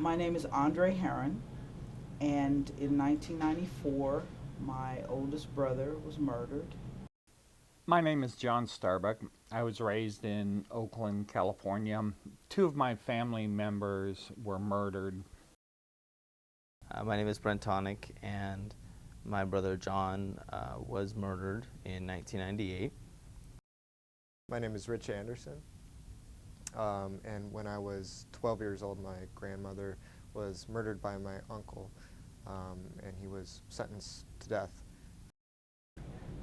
My name is Andre Heron, and in 1994, my oldest brother was murdered. My name is John Starbuck. I was raised in Oakland, California. Two of my family members were murdered. My name is Brent Tonic, and my brother John was murdered in 1998. My name is Rich Anderson, and when I was 12 years old, my grandmother was murdered by my uncle, and he was sentenced to death.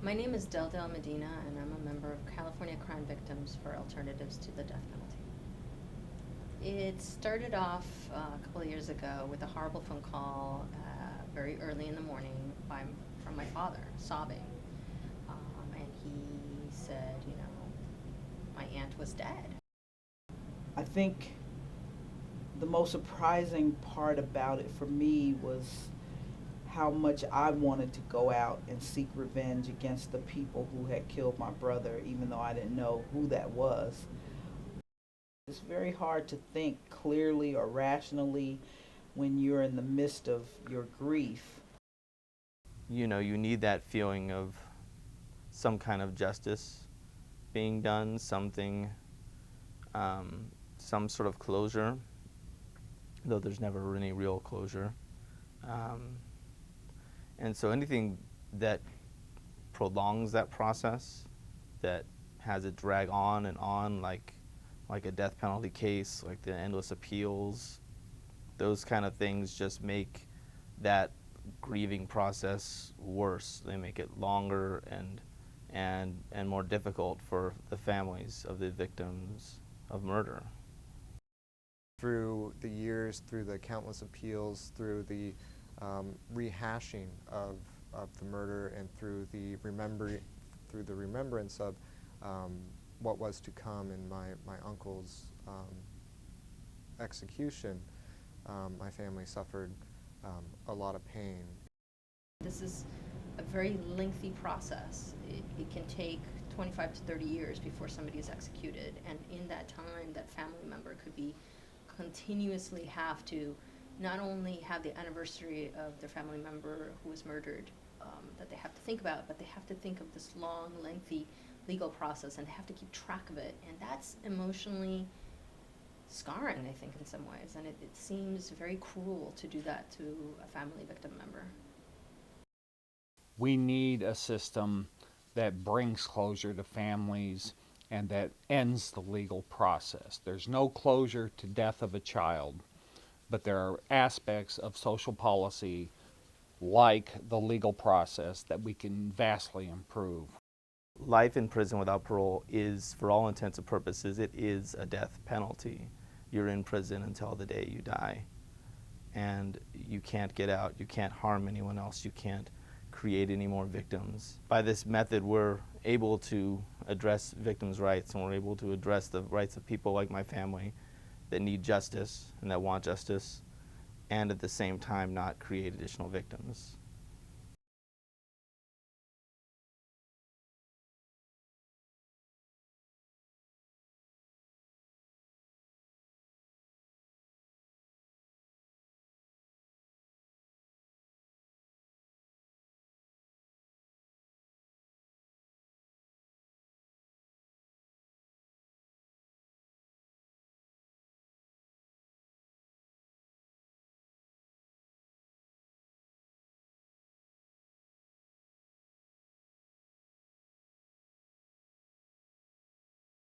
My name is Del Medina, and I'm a member of California Crime Victims for Alternatives to the Death Penalty. It started off a couple of years ago with a horrible phone call very early in the morning from my father, sobbing. And he said, my aunt was dead. I think the most surprising part about it for me was how much I wanted to go out and seek revenge against the people who had killed my brother, even though I didn't know who that was. It's very hard to think clearly or rationally when you're in the midst of your grief. You need that feeling of some kind of justice being done, something, some sort of closure, though there's never any real closure. And so anything that prolongs that process, that has it drag on and on, like a death penalty case, like the endless appeals, those kind of things just make that grieving process worse. They make it longer and more difficult for the families of the victims of murder. Through the years, through the countless appeals, through the rehashing of the murder, and through the remembrance of what was to come in my uncle's execution, my family suffered a lot of pain. This is a very lengthy process. It can take 25 to 30 years before somebody is executed, and in that time, that family member could be continuously have to not only have the anniversary of their family member who was murdered that they have to think about, but they have to think of this long, lengthy legal process, and they have to keep track of it, and that's emotionally scarring, I think, in some ways, and it seems very cruel to do that to a family victim member. We need a system that brings closure to families and that ends the legal process. There's no closure to death of a child, but there are aspects of social policy like the legal process that we can vastly improve. Life in prison without parole is, for all intents and purposes, it is a death penalty. You're in prison until the day you die. And you can't get out, you can't harm anyone else, you can't create any more victims. By this method, we're able to address victims' rights, and we're able to address the rights of people like my family that need justice and that want justice, and at the same time not create additional victims.